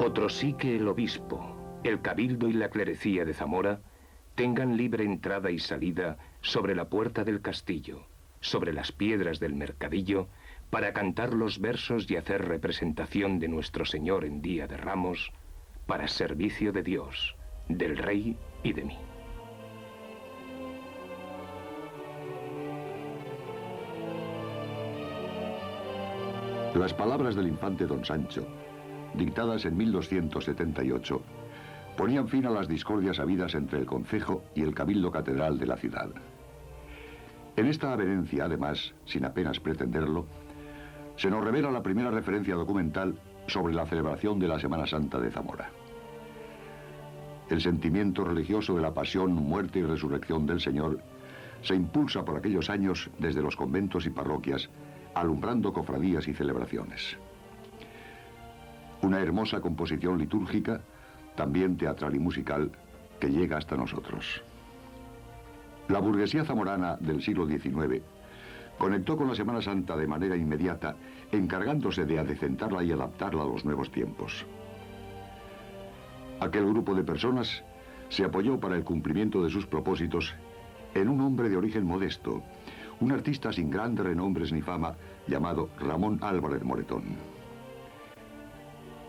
Otro sí que el obispo, el cabildo y la clerecía de Zamora tengan libre entrada y salida sobre la puerta del castillo, sobre las piedras del mercadillo, para cantar los versos y hacer representación de nuestro Señor en Día de Ramos, para servicio de Dios, del Rey y de mí. Las palabras del infante don Sancho, dictadas en 1278, ponían fin a las discordias habidas entre el concejo y el cabildo catedral de la ciudad. En esta avenencia, además, sin apenas pretenderlo, se nos revela la primera referencia documental sobre la celebración de la Semana Santa de Zamora. El sentimiento religioso de la pasión, muerte y resurrección del Señor se impulsa por aquellos años desde los conventos y parroquias, alumbrando cofradías y celebraciones. Una hermosa composición litúrgica, también teatral y musical, que llega hasta nosotros. La burguesía zamorana del siglo XIX conectó con la Semana Santa de manera inmediata, encargándose de adecentarla y adaptarla a los nuevos tiempos. Aquel grupo de personas se apoyó para el cumplimiento de sus propósitos en un hombre de origen modesto, un artista sin grandes renombres ni fama, llamado Ramón Álvarez Moretón.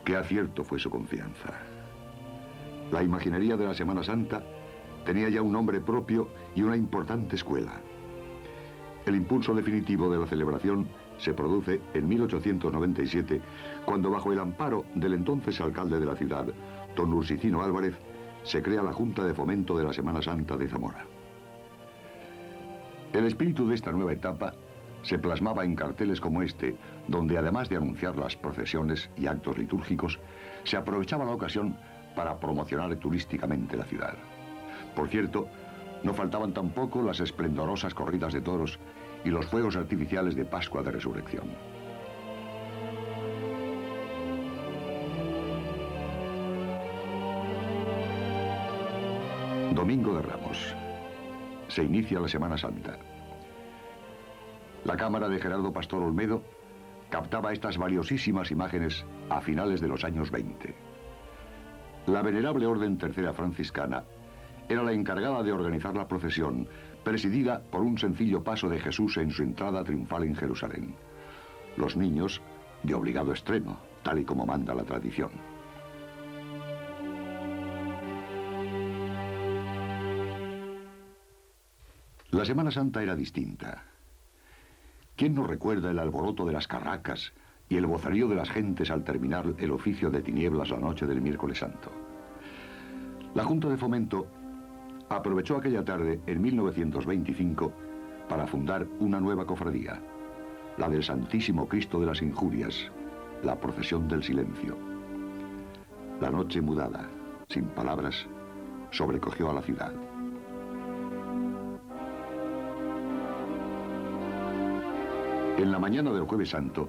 Qué acierto fue su confianza. La imaginería de la Semana Santa tenía ya un nombre propio y una importante escuela. El impulso definitivo de la celebración se produce en 1897, cuando bajo el amparo del entonces alcalde de la ciudad, don Ursicino Álvarez, se crea la Junta de Fomento de la Semana Santa de Zamora. El espíritu de esta nueva etapa se plasmaba en carteles como este, donde además de anunciar las procesiones y actos litúrgicos, se aprovechaba la ocasión para promocionar turísticamente la ciudad. Por cierto, no faltaban tampoco las esplendorosas corridas de toros y los fuegos artificiales de Pascua de Resurrección. Domingo de Ramos. Se inicia la Semana Santa. La cámara de Gerardo Pastor Olmedo captaba estas valiosísimas imágenes a finales de los años 20. La venerable Orden Tercera Franciscana era la encargada de organizar la procesión, presidida por un sencillo paso de Jesús en su entrada triunfal en Jerusalén. Los niños, de obligado estreno, tal y como manda la tradición. La Semana Santa era distinta. ¿Quién no recuerda el alboroto de las carracas y el vocerío de las gentes al terminar el oficio de tinieblas la noche del miércoles santo? La Junta de Fomento aprovechó aquella tarde, en 1925, para fundar una nueva cofradía, la del Santísimo Cristo de las Injurias, la Procesión del Silencio. La noche mudada, sin palabras, sobrecogió a la ciudad. En la mañana del Jueves Santo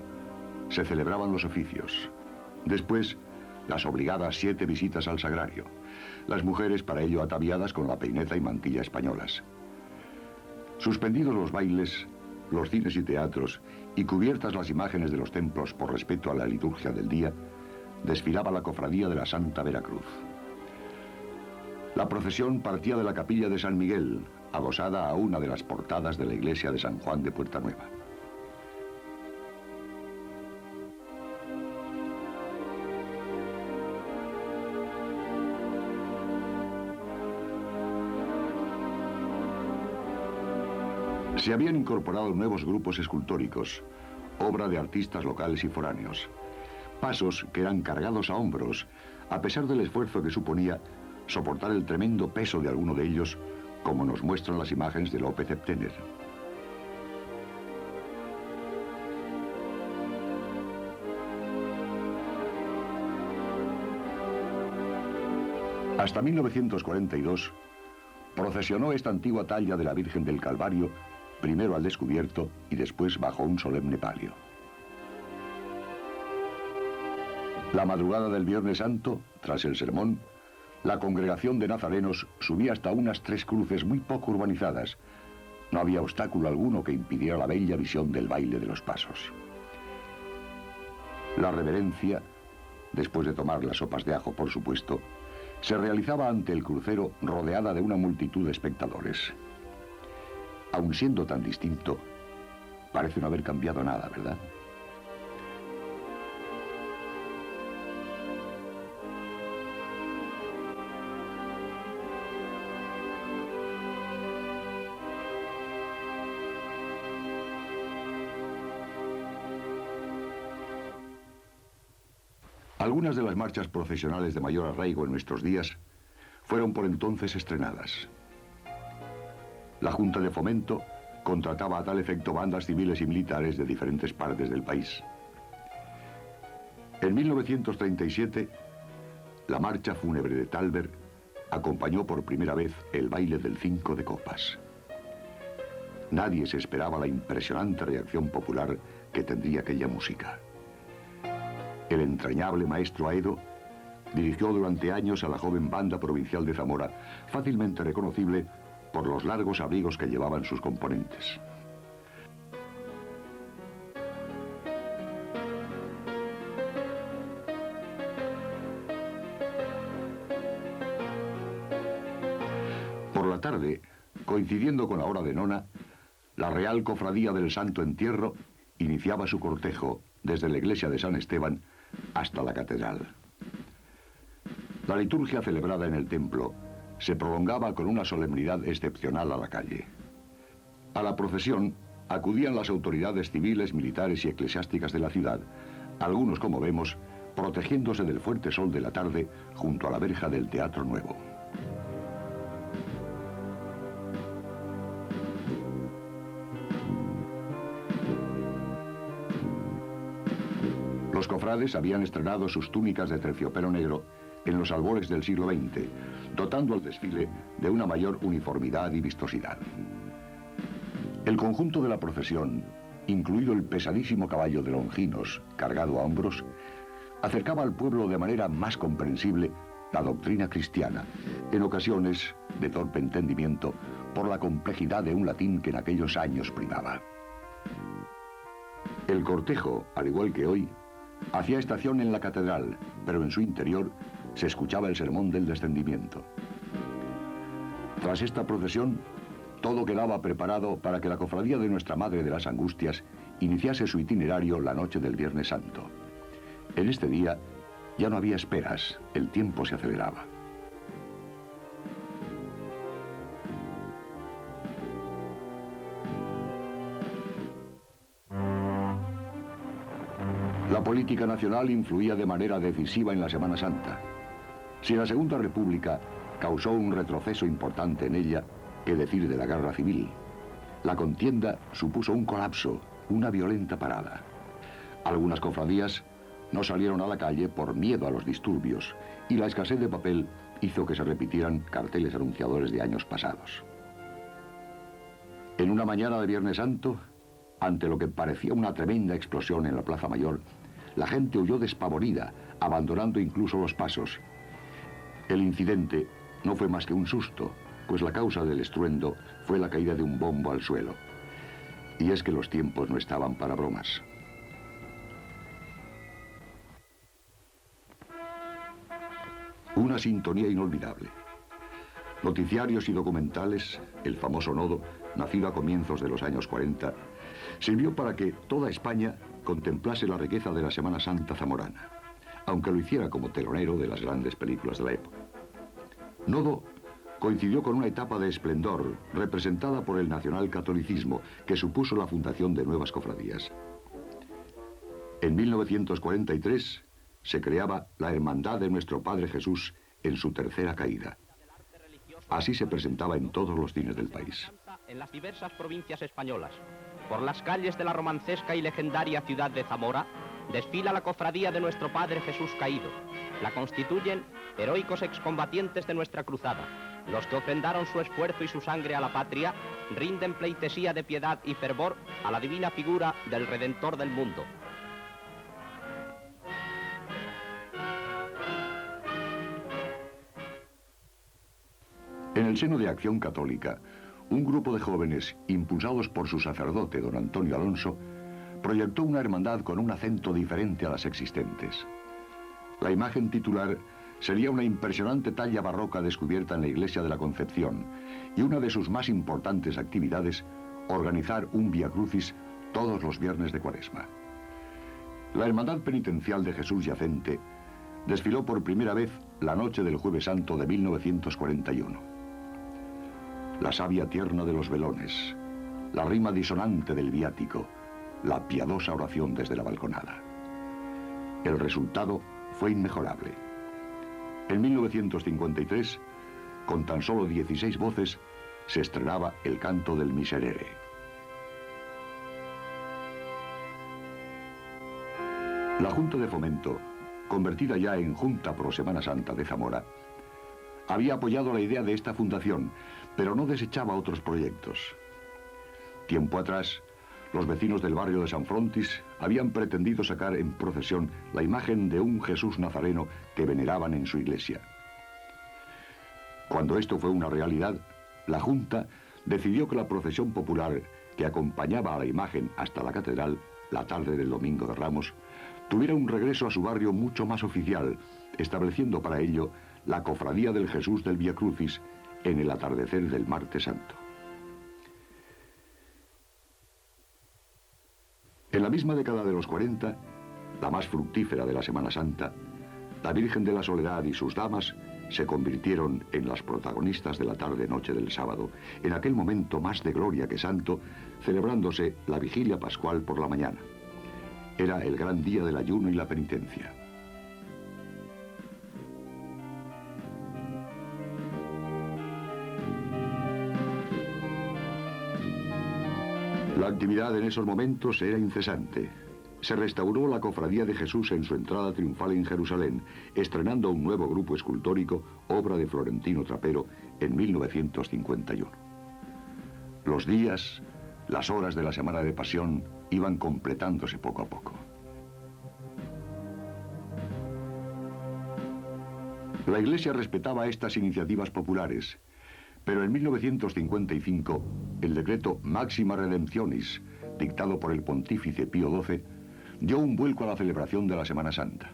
se celebraban los oficios. Después, las obligadas 7 visitas al sagrario. Las mujeres para ello ataviadas con la peineta y mantilla españolas. Suspendidos los bailes, los cines y teatros, y cubiertas las imágenes de los templos por respeto a la liturgia del día, desfilaba la cofradía de la Santa Veracruz. La procesión partía de la capilla de San Miguel, adosada a una de las portadas de la iglesia de San Juan de Puerta Nueva. Se habían incorporado nuevos grupos escultóricos, obra de artistas locales y foráneos. Pasos que eran cargados a hombros, a pesar del esfuerzo que suponía soportar el tremendo peso de alguno de ellos, como nos muestran las imágenes de López Heptener. Hasta 1942, procesionó esta antigua talla de la Virgen del Calvario, primero al descubierto y después bajo un solemne palio. La madrugada del Viernes Santo, tras el sermón, la congregación de nazarenos subía hasta unas 3 cruces muy poco urbanizadas. No había obstáculo alguno que impidiera la bella visión del baile de los pasos. La reverencia, después de tomar las sopas de ajo, por supuesto, se realizaba ante el crucero rodeada de una multitud de espectadores. Aun siendo tan distinto, parece no haber cambiado nada, ¿verdad? Algunas de las marchas procesionales de mayor arraigo en nuestros días fueron por entonces estrenadas. La Junta de Fomento contrataba a tal efecto bandas civiles y militares de diferentes partes del país. En 1937, la marcha fúnebre de Thalberg acompañó por primera vez el baile del 5 de copas. Nadie se esperaba la impresionante reacción popular que tendría aquella música. El entrañable maestro Aedo dirigió durante años a la joven banda provincial de Zamora, fácilmente reconocible por los largos abrigos que llevaban sus componentes. Por la tarde, coincidiendo con la hora de nona, la Real Cofradía del Santo Entierro iniciaba su cortejo desde la iglesia de San Esteban hasta la catedral. La liturgia celebrada en el templo se prolongaba con una solemnidad excepcional a la calle. A la procesión acudían las autoridades civiles, militares y eclesiásticas de la ciudad, algunos, como vemos, protegiéndose del fuerte sol de la tarde junto a la verja del Teatro Nuevo. Los cofrades habían estrenado sus túnicas de terciopelo negro en los albores del siglo XX, dotando al desfile de una mayor uniformidad y vistosidad. El conjunto de la procesión, incluido el pesadísimo caballo de Longinos, cargado a hombros, acercaba al pueblo de manera más comprensible la doctrina cristiana, en ocasiones de torpe entendimiento por la complejidad de un latín que en aquellos años primaba. El cortejo, al igual que hoy, hacía estación en la catedral, pero en su interior se escuchaba el sermón del descendimiento. Tras esta procesión, todo quedaba preparado para que la cofradía de Nuestra Madre de las Angustias iniciase su itinerario la noche del Viernes Santo. En este día ya no había esperas, el tiempo se aceleraba. La política nacional influía de manera decisiva en la Semana Santa. Si la Segunda República causó un retroceso importante en ella, ¿qué decir de la guerra civil? La contienda supuso un colapso, una violenta parada. Algunas cofradías no salieron a la calle por miedo a los disturbios, y la escasez de papel hizo que se repitieran carteles anunciadores de años pasados. En una mañana de Viernes Santo, ante lo que parecía una tremenda explosión en la Plaza Mayor, la gente huyó despavorida, abandonando incluso los pasos. El incidente no fue más que un susto, pues la causa del estruendo fue la caída de un bombo al suelo. Y es que los tiempos no estaban para bromas. Una sintonía inolvidable. Noticiarios y documentales, el famoso Nodo, nacido a comienzos de los años 40, sirvió para que toda España contemplase la riqueza de la Semana Santa zamorana, aunque lo hiciera como telonero de las grandes películas de la época. Nodo coincidió con una etapa de esplendor representada por el nacionalcatolicismo que supuso la fundación de nuevas cofradías. En 1943 se creaba la Hermandad de Nuestro Padre Jesús en su tercera caída. Así se presentaba en todos los cines del país. En las diversas provincias españolas, por las calles de la romancesca y legendaria ciudad de Zamora, desfila la cofradía de Nuestro Padre Jesús Caído. La constituyen heroicos excombatientes de nuestra cruzada. Los que ofrendaron su esfuerzo y su sangre a la patria, rinden pleitesía de piedad y fervor a la divina figura del Redentor del mundo. En el seno de Acción Católica, un grupo de jóvenes, impulsados por su sacerdote, don Antonio Alonso, proyectó una hermandad con un acento diferente a las existentes. La imagen titular sería una impresionante talla barroca descubierta en la iglesia de la Concepción y una de sus más importantes actividades, organizar un Vía Crucis todos los viernes de Cuaresma. La Hermandad Penitencial de Jesús Yacente desfiló por primera vez la noche del Jueves Santo de 1941. La savia tierna de los velones, la rima disonante del viático, la piadosa oración desde la balconada. El resultado fue inmejorable. En 1953, con tan solo 16 voces, se estrenaba el canto del Miserere. La Junta de Fomento, convertida ya en Junta Pro Semana Santa de Zamora, había apoyado la idea de esta fundación, pero no desechaba otros proyectos. Tiempo atrás, los vecinos del barrio de San Frontis habían pretendido sacar en procesión la imagen de un Jesús Nazareno que veneraban en su iglesia. Cuando esto fue una realidad, la Junta decidió que la procesión popular que acompañaba a la imagen hasta la catedral, la tarde del Domingo de Ramos, tuviera un regreso a su barrio mucho más oficial, estableciendo para ello la Cofradía del Jesús del Vía Crucis en el atardecer del Martes Santo. En la misma década de los 40, la más fructífera de la Semana Santa, la Virgen de la Soledad y sus damas se convirtieron en las protagonistas de la tarde-noche del sábado, en aquel momento más de gloria que santo, celebrándose la Vigilia Pascual por la mañana. Era el gran día del ayuno y la penitencia. La actividad en esos momentos era incesante. Se restauró la Cofradía de Jesús en su entrada triunfal en Jerusalén, estrenando un nuevo grupo escultórico, obra de Florentino Trapero, en 1951. Los días, las horas de la Semana de Pasión iban completándose poco a poco. La Iglesia respetaba estas iniciativas populares, pero en 1955, el decreto Máxima Redemptionis, dictado por el pontífice Pío XII, dio un vuelco a la celebración de la Semana Santa.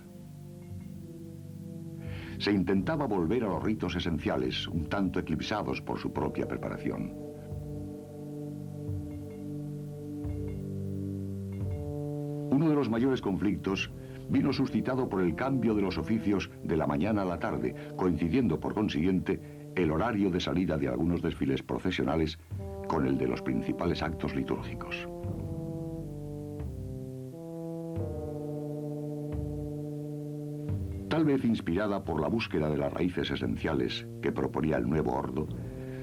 Se intentaba volver a los ritos esenciales, un tanto eclipsados por su propia preparación. Uno de los mayores conflictos vino suscitado por el cambio de los oficios de la mañana a la tarde, coincidiendo por consiguiente el horario de salida de algunos desfiles procesionales con el de los principales actos litúrgicos. Tal vez inspirada por la búsqueda de las raíces esenciales que proponía el nuevo ordo,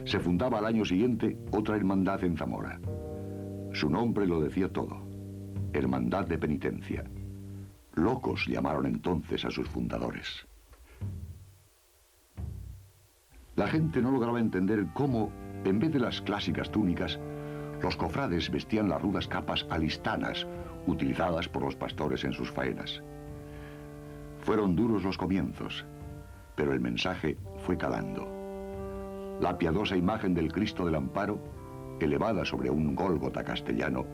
se fundaba al año siguiente otra hermandad en Zamora. Su nombre lo decía todo: Hermandad de Penitencia. Locos llamaron entonces a sus fundadores. La gente no lograba entender cómo, en vez de las clásicas túnicas, los cofrades vestían las rudas capas alistanas, utilizadas por los pastores en sus faenas. Fueron duros los comienzos, pero el mensaje fue calando. La piadosa imagen del Cristo del Amparo, elevada sobre un Gólgota castellano,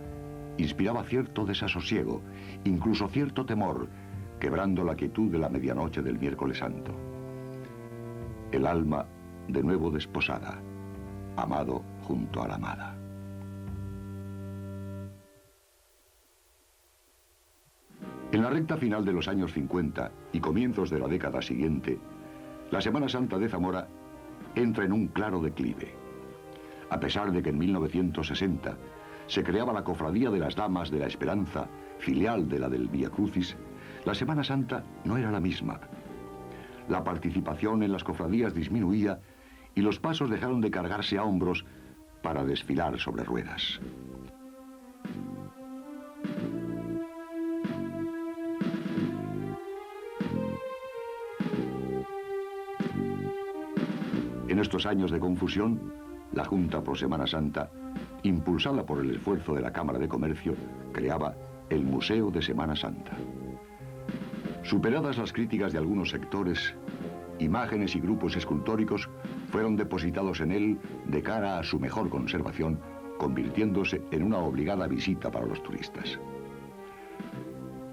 inspiraba cierto desasosiego, incluso cierto temor, quebrando la quietud de la medianoche del miércoles santo. El alma de nuevo desposada, amado junto a la amada. En la recta final de los años 50 y comienzos de la década siguiente, la Semana Santa de Zamora entra en un claro declive. A pesar de que en 1960 se creaba la Cofradía de las Damas de la Esperanza, filial de la del Vía Crucis, la Semana Santa no era la misma. La participación en las cofradías disminuía y los pasos dejaron de cargarse a hombros para desfilar sobre ruedas. En estos años de confusión, la Junta Pro Semana Santa, impulsada por el esfuerzo de la Cámara de Comercio, creaba el Museo de Semana Santa. Superadas las críticas de algunos sectores, imágenes y grupos escultóricos fueron depositados en él de cara a su mejor conservación, convirtiéndose en una obligada visita para los turistas.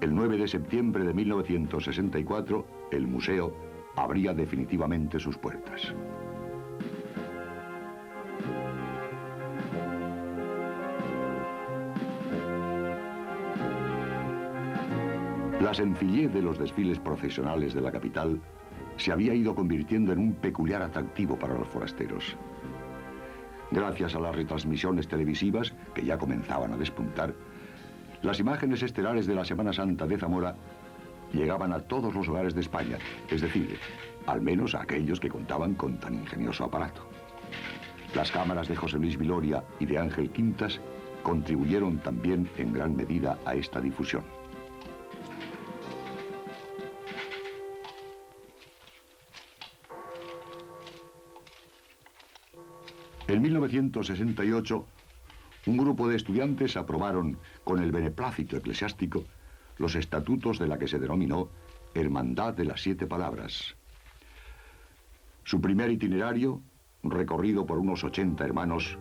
El 9 de septiembre de 1964, el museo abría definitivamente sus puertas. La sencillez de los desfiles procesionales de la capital se había ido convirtiendo en un peculiar atractivo para los forasteros. Gracias a las retransmisiones televisivas, que ya comenzaban a despuntar, las imágenes estelares de la Semana Santa de Zamora llegaban a todos los hogares de España, es decir, al menos a aquellos que contaban con tan ingenioso aparato. Las cámaras de José Luis Viloria y de Ángel Quintas contribuyeron también en gran medida a esta difusión. En 1968, un grupo de estudiantes aprobaron, con el beneplácito eclesiástico, los estatutos de la que se denominó Hermandad de las Siete Palabras. Su primer itinerario, recorrido por unos 80 hermanos,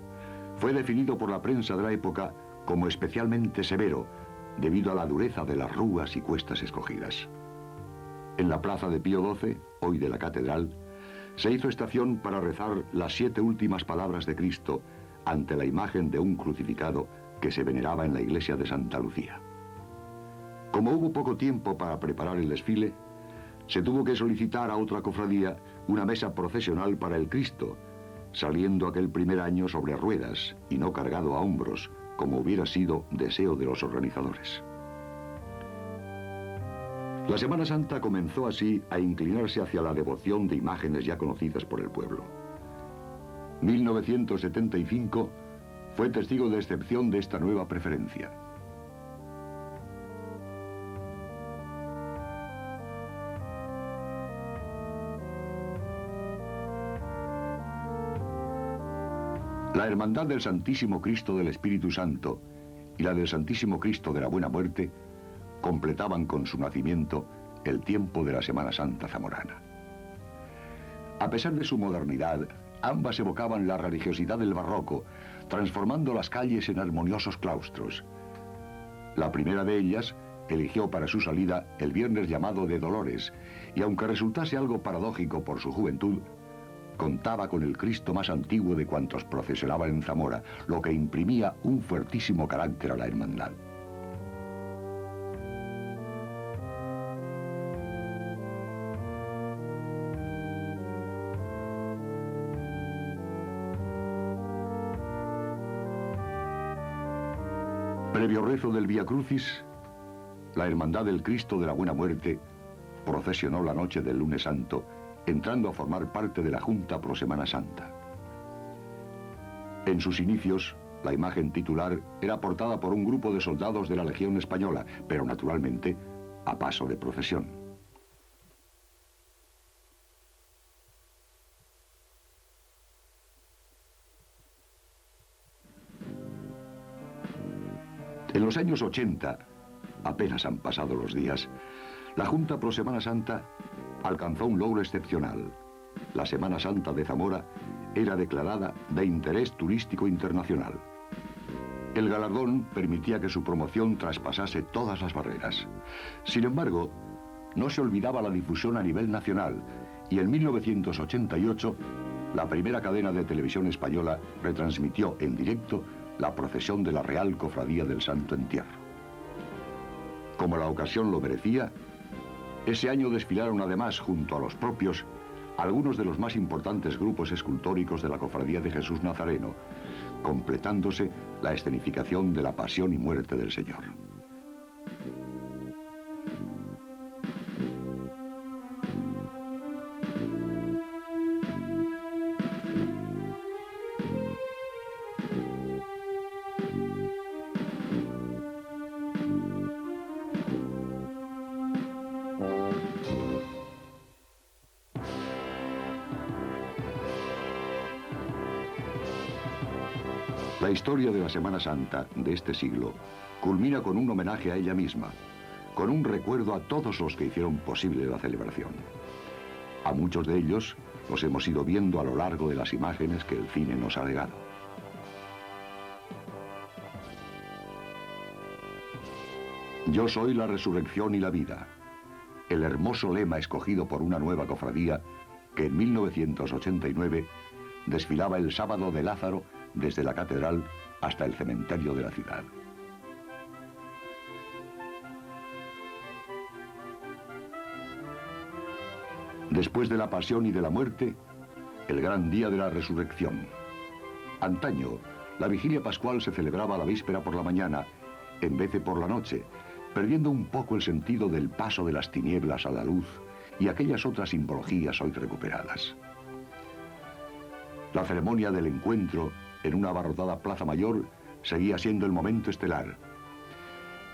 fue definido por la prensa de la época como especialmente severo, debido a la dureza de las rúas y cuestas escogidas. En la plaza de Pío XII, hoy de la catedral, se hizo estación para rezar las 7 últimas palabras de Cristo ante la imagen de un crucificado que se veneraba en la iglesia de Santa Lucía. Como hubo poco tiempo para preparar el desfile, se tuvo que solicitar a otra cofradía una mesa procesional para el Cristo, saliendo aquel primer año sobre ruedas y no cargado a hombros, como hubiera sido deseo de los organizadores. La Semana Santa comenzó así a inclinarse hacia la devoción de imágenes ya conocidas por el pueblo. 1975 fue testigo de excepción de esta nueva preferencia. La Hermandad del Santísimo Cristo del Espíritu Santo y la del Santísimo Cristo de la Buena Muerte completaban con su nacimiento el tiempo de la Semana Santa zamorana. A pesar de su modernidad, ambas evocaban la religiosidad del barroco, transformando las calles en armoniosos claustros. La primera de ellas eligió para su salida el viernes llamado de Dolores, y aunque resultase algo paradójico por su juventud, contaba con el Cristo más antiguo de cuantos procesionaban en Zamora, lo que imprimía un fuertísimo carácter a la hermandad. Previo rezo del Vía Crucis, la Hermandad del Cristo de la Buena Muerte procesionó la noche del Lunes Santo, entrando a formar parte de la Junta Pro Semana Santa. En sus inicios, la imagen titular era portada por un grupo de soldados de la Legión Española, pero naturalmente a paso de procesión. En los años 80, apenas han pasado los días, la Junta Pro Semana Santa alcanzó un logro excepcional. La Semana Santa de Zamora era declarada de interés turístico internacional. El galardón permitía que su promoción traspasase todas las barreras. Sin embargo, no se olvidaba la difusión a nivel nacional, y en 1988, la primera cadena de televisión española retransmitió en directo la procesión de la Real Cofradía del Santo Entierro. Como la ocasión lo merecía, ese año desfilaron además junto a los propios algunos de los más importantes grupos escultóricos de la Cofradía de Jesús Nazareno, completándose la escenificación de la pasión y muerte del Señor. La historia de la Semana Santa de este siglo culmina con un homenaje a ella misma, con un recuerdo a todos los que hicieron posible la celebración. A muchos de ellos los hemos ido viendo a lo largo de las imágenes que el cine nos ha legado. Yo soy la resurrección y la vida. el hermoso lema escogido por una nueva cofradía que en 1989 desfilaba el sábado de Lázaro desde la catedral hasta el cementerio de la ciudad. Después de la pasión y de la muerte, el gran día de la resurrección. Antaño, la vigilia pascual se celebraba a la víspera por la mañana, en vez de por la noche, perdiendo un poco el sentido del paso de las tinieblas a la luz y aquellas otras simbologías hoy recuperadas. La ceremonia del encuentro en una abarrotada plaza mayor seguía siendo el momento estelar.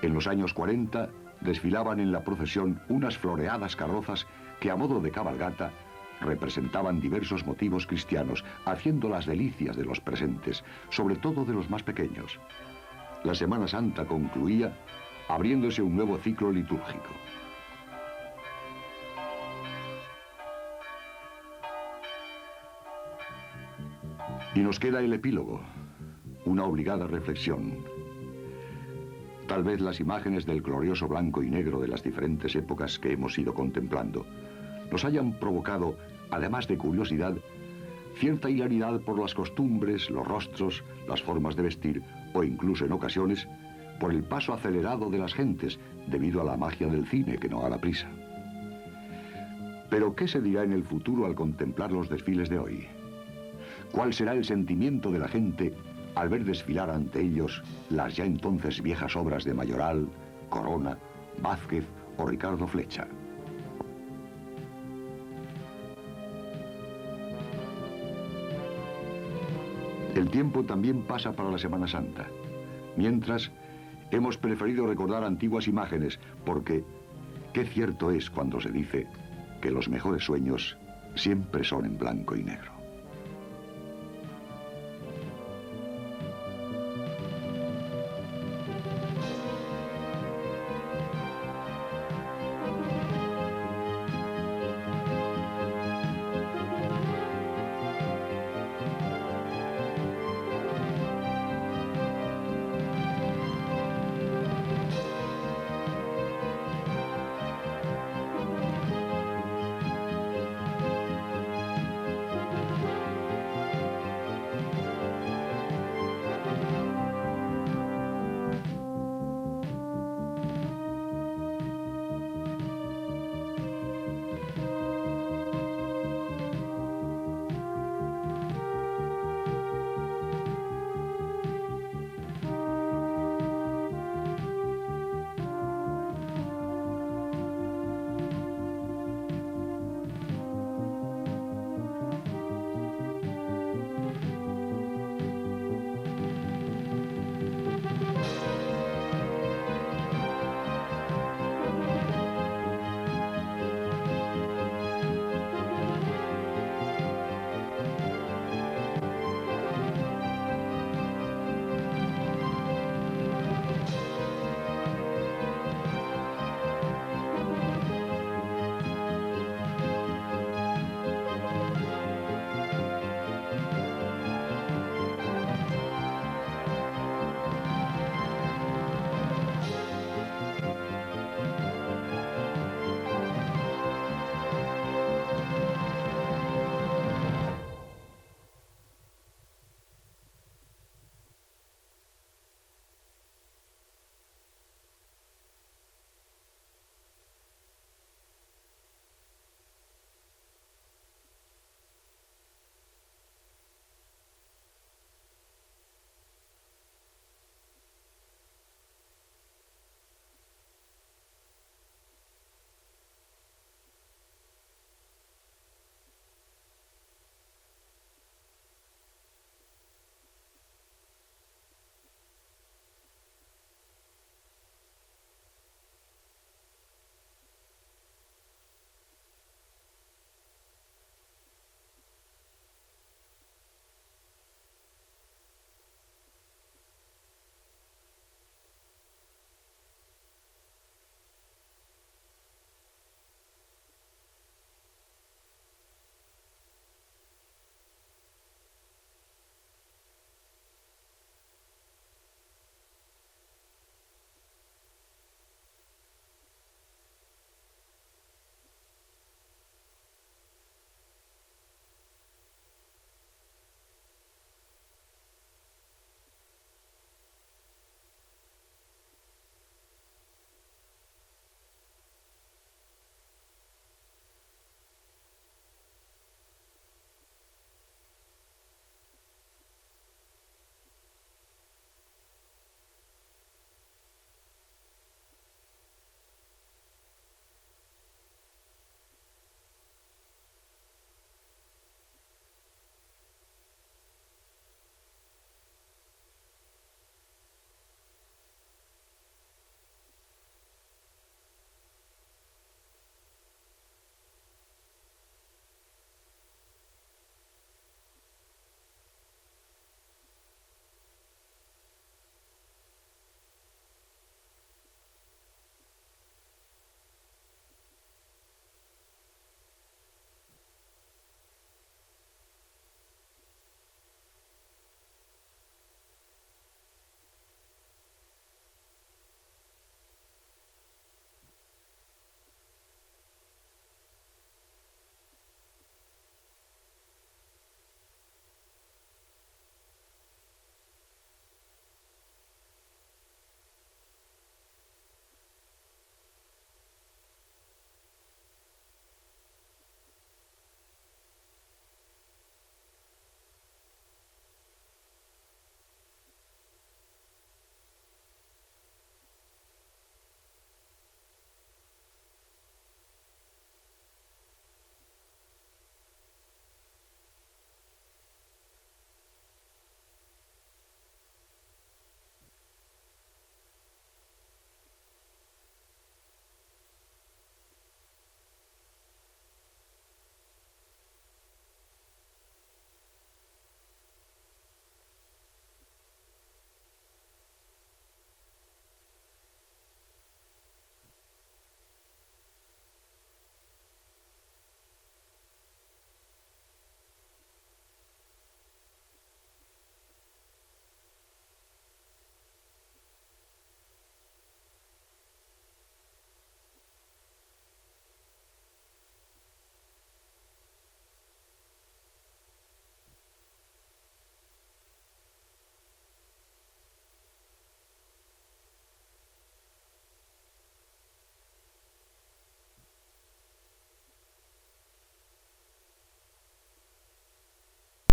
En los años 40 desfilaban en la procesión unas floreadas carrozas que a modo de cabalgata representaban diversos motivos cristianos, haciendo las delicias de los presentes, sobre todo de los más pequeños. La Semana Santa concluía abriéndose un nuevo ciclo litúrgico. Y nos queda el epílogo, una obligada reflexión. Tal vez las imágenes del glorioso blanco y negro de las diferentes épocas que hemos ido contemplando nos hayan provocado, además de curiosidad, cierta hilaridad por las costumbres, los rostros, las formas de vestir o incluso en ocasiones por el paso acelerado de las gentes debido a la magia del cine que no a la prisa. Pero ¿qué se dirá en el futuro al contemplar los desfiles de hoy? ¿Cuál será el sentimiento de la gente al ver desfilar ante ellos las ya entonces viejas obras de Mayoral, Corona, Vázquez o Ricardo Flecha? El tiempo también pasa para la Semana Santa. Mientras, hemos preferido recordar antiguas imágenes porque qué cierto es cuando se dice que los mejores sueños siempre son en blanco y negro.